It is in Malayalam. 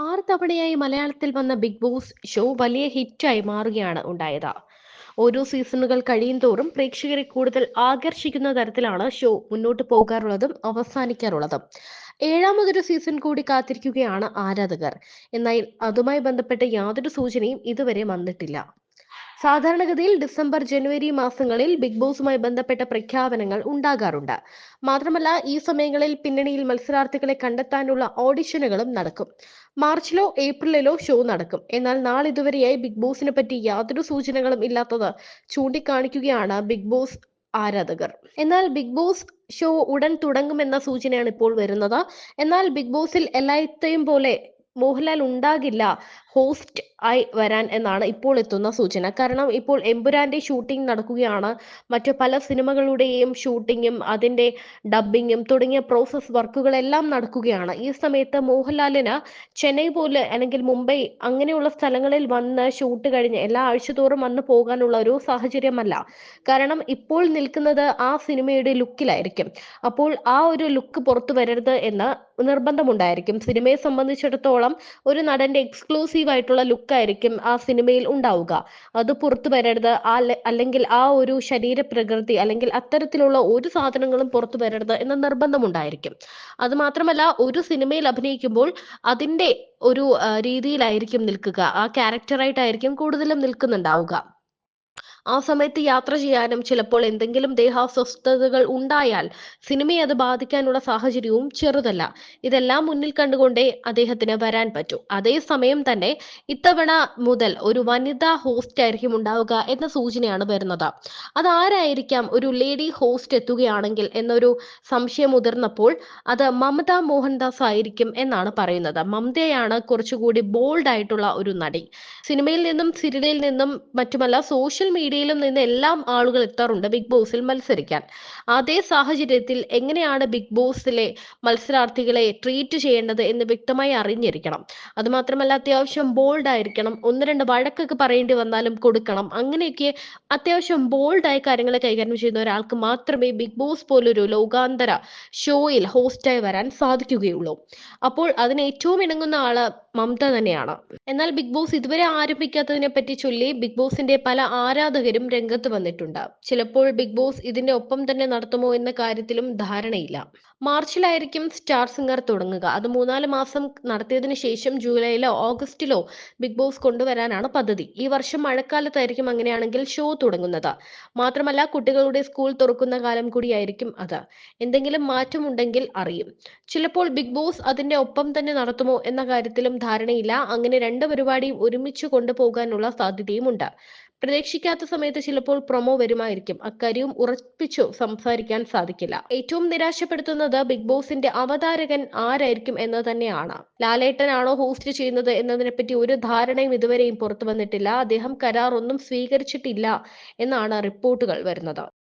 6 തവണയായി മലയാളത്തിൽ വന്ന ബിഗ് ബോസ് ഷോ വലിയ ഹിറ്റായി മാറുകയാണ് ഉണ്ടായത്. ഓരോ സീസണുകൾ കഴിയുന്തോറും പ്രേക്ഷകരെ കൂടുതൽ ആകർഷിക്കുന്ന തരത്തിലാണ് ഷോ മുന്നോട്ട് പോകാറുള്ളതും അവസാനിക്കാറുള്ളതും. ഏഴാമതൊരു സീസൺ കൂടി കാത്തിരിക്കുകയാണ് ആരാധകർ. എന്നാൽ അതുമായി ബന്ധപ്പെട്ട യാതൊരു സൂചനയും ഇതുവരെ വന്നിട്ടില്ല. സാധാരണഗതിയിൽ ഡിസംബർ ജനുവരി മാസങ്ങളിൽ ബിഗ് ബോസുമായി ബന്ധപ്പെട്ട പ്രഖ്യാപനങ്ങൾ ഉണ്ടാകാറുണ്ട്. മാത്രമല്ല ഈ സമയങ്ങളിൽ പിന്നണിയിൽ മത്സരാർത്ഥികളെ കണ്ടെത്താനുള്ള ഓഡിഷനുകളും നടക്കും. മാർച്ചിലോ ഏപ്രിലിലോ ഷോ നടക്കും. എന്നാൽ നാളിതുവരെയായി ബിഗ് ബോസിനെ പറ്റി യാതൊരു സൂചനകളും ഇല്ലാത്തത് ചൂണ്ടിക്കാണിക്കുകയാണ് ബിഗ് ബോസ് ആരാധകർ. എന്നാൽ ബിഗ് ബോസ് ഷോ ഉടൻ തുടങ്ങുമെന്ന സൂചനയാണ് ഇപ്പോൾ വരുന്നത്. എന്നാൽ ബിഗ് ബോസിൽ എല്ലായിടത്തെയും പോലെ മോഹൻലാൽ ഉണ്ടാകില്ല ഹോസ്റ്റ് ആയി വരാൻ എന്നാണ് ഇപ്പോൾ എത്തുന്ന സൂചന. കാരണം ഇപ്പോൾ എമ്പുരാന്റെ ഷൂട്ടിംഗ് നടക്കുകയാണ്. മറ്റു പല സിനിമകളുടെയും ഷൂട്ടിങ്ങും അതിന്റെ ഡബ്ബിങ്ങും തുടങ്ങിയ പ്രോസസ് വർക്കുകളെല്ലാം നടക്കുകയാണ്. ഈ സമയത്ത് മോഹൻലാലിന് ചെന്നൈ പോലെ അല്ലെങ്കിൽ മുംബൈ അങ്ങനെയുള്ള സ്ഥലങ്ങളിൽ വന്ന് ഷൂട്ട് കഴിഞ്ഞ് എല്ലാ ആഴ്ചതോറും വന്ന് പോകാനുള്ള ഒരു സാഹചര്യമല്ല. കാരണം ഇപ്പോൾ നിൽക്കുന്നത് ആ സിനിമയുടെ ലുക്കിലായിരിക്കും. അപ്പോൾ ആ ഒരു ലുക്ക് പുറത്തു വരരുത് എന്ന് നിർബന്ധമുണ്ടായിരിക്കും. സിനിമയെ സംബന്ധിച്ചിടത്തോളം ഒരു നടന്റെ എക്സ്ക്ലൂസീവ് ആയിട്ടുള്ള ലുക്കായിരിക്കും ആ സിനിമയിൽ ഉണ്ടാവുക. അത് പുറത്തു വരരുത്, അല്ലെങ്കിൽ ആ ഒരു ശരീരപ്രകൃതി അല്ലെങ്കിൽ അത്തരത്തിലുള്ള ഒരു സാധനങ്ങളും പുറത്തു വരരുത് എന്ന നിർബന്ധമുണ്ടായിരിക്കും. അത് മാത്രമല്ല ഒരു സിനിമയിൽ അഭിനയിക്കുമ്പോൾ അതിന്റെ ഒരു രീതിയിലായിരിക്കും നിൽക്കുക. ആ ക്യാരക്ടറായിട്ടായിരിക്കും കൂടുതലും നിൽക്കുന്നുണ്ടാവുക. ആ സമയത്ത് യാത്ര ചെയ്യാനും ചിലപ്പോൾ എന്തെങ്കിലും ദേഹാസ്വസ്ഥതകൾ ഉണ്ടായാൽ സിനിമയെ അത് ബാധിക്കാനുള്ള സാഹചര്യവും ചെറുതല്ല. ഇതെല്ലാം മുന്നിൽ കണ്ടുകൊണ്ടേ അദ്ദേഹത്തിന് വരാൻ പറ്റൂ. അതേസമയം തന്നെ ഇത്തവണ മുതൽ ഒരു വനിതാ ഹോസ്റ്റ് ആയിരിക്കും ഉണ്ടാവുക എന്ന സൂചനയാണ് വരുന്നത്. അതാരായിരിക്കാം? ഒരു ലേഡി ഹോസ്റ്റ് എത്തുകയാണെങ്കിൽ എന്നൊരു സംശയം മുതിർന്നപ്പോൾ അത് മമത മോഹൻദാസ് ആയിരിക്കും എന്നാണ് പറയുന്നത്. മമതയാണ് കുറച്ചുകൂടി ബോൾഡ് ആയിട്ടുള്ള ഒരു നടി. സിനിമയിൽ നിന്നും സീരിയലിൽ നിന്നും മറ്റുമല്ല സോഷ്യൽ മീഡിയയിലും നിന്ന് എല്ലാം ആളുകൾ എത്താറുണ്ട് ബിഗ് ബോസിൽ മത്സരിക്കാൻ. അതേ സാഹചര്യത്തിൽ എങ്ങനെയാണ് ബിഗ് ബോസിലെ മത്സരാർത്ഥികളെ ട്രീറ്റ് ചെയ്യേണ്ടത് എന്ന് വ്യക്തമായി അറിഞ്ഞിരിക്കണം. അതുമാത്രമല്ല അത്യാവശ്യം ബോൾഡ് ആയിരിക്കണം. ഒന്ന് രണ്ട് വഴക്കൊക്കെ പറയേണ്ടി വന്നാലും കൊടുക്കണം. അങ്ങനെയൊക്കെ അത്യാവശ്യം ബോൾഡായ കാര്യങ്ങളെ കൈകാര്യം ചെയ്യുന്ന ഒരാൾക്ക് മാത്രമേ ബിഗ് ബോസ് പോലൊരു ലോകാന്തര ഷോയിൽ ഹോസ്റ്റായി വരാൻ സാധിക്കുകയുള്ളൂ. അപ്പോൾ അതിന് ഏറ്റവും ഇണങ്ങുന്ന ആള് മമത തന്നെയാണ്. എന്നാൽ ബിഗ് ബോസ് ഇതുവരെ ആരംഭിക്കാത്തതിനെ പറ്റി ചൊല്ലി ബിഗ് ബോസിന്റെ പല ആരാധകരും രംഗത്ത് വന്നിട്ടുണ്ട്. ചിലപ്പോൾ ബിഗ് ബോസ് ഇതിന്റെ ഒപ്പം തന്നെ നടത്തുമോ എന്ന കാര്യത്തിലും ധാരണയില്ല. മാർച്ചിലായിരിക്കും സ്റ്റാർ സിംഗർ തുടങ്ങുക. അത് 3-4 മാസം നടത്തിയതിനു ശേഷം ജൂലൈയിലോ ഓഗസ്റ്റിലോ ബിഗ് ബോസ് കൊണ്ടുവരാനാണ് പദ്ധതി. ഈ വർഷം മഴക്കാലത്തായിരിക്കും അങ്ങനെയാണെങ്കിൽ ഷോ തുടങ്ങുന്നത്. മാത്രമല്ല കുട്ടികളുടെ സ്കൂൾ തുറക്കുന്ന കാലം കൂടിയായിരിക്കും അത്. എന്തെങ്കിലും മാറ്റമുണ്ടെങ്കിൽ അറിയും. ചിലപ്പോൾ ബിഗ് ബോസ് അതിന്റെ ഒപ്പം തന്നെ നടത്തുമോ എന്ന കാര്യത്തിലും ധാരണയില്ല. അങ്ങനെ രണ്ട് പരിപാടിയും ഒരുമിച്ച് കൊണ്ടുപോകാനുള്ള സാധ്യതയുമുണ്ട്. പ്രതീക്ഷിക്കാത്ത സമയത്ത് ചിലപ്പോൾ പ്രൊമോ വരുമായിരിക്കും. അക്കാര്യവും ഉറപ്പിച്ചു സംസാരിക്കാൻ സാധിക്കില്ല. ഏറ്റവും നിരാശപ്പെടുത്തുന്നത് ബിഗ് ബോസിന്റെ അവതാരകൻ ആരായിരിക്കും എന്ന് തന്നെയാണ്. ലാലേട്ടനാണോ ഹോസ്റ്റ് ചെയ്യുന്നത് എന്നതിനെപ്പറ്റി ഒരു ധാരണയും ഇതുവരെയും പുറത്തു വന്നിട്ടില്ല. അദ്ദേഹം കരാർ ഒന്നും സ്വീകരിച്ചിട്ടില്ല എന്നാണ് റിപ്പോർട്ടുകൾ വരുന്നത്.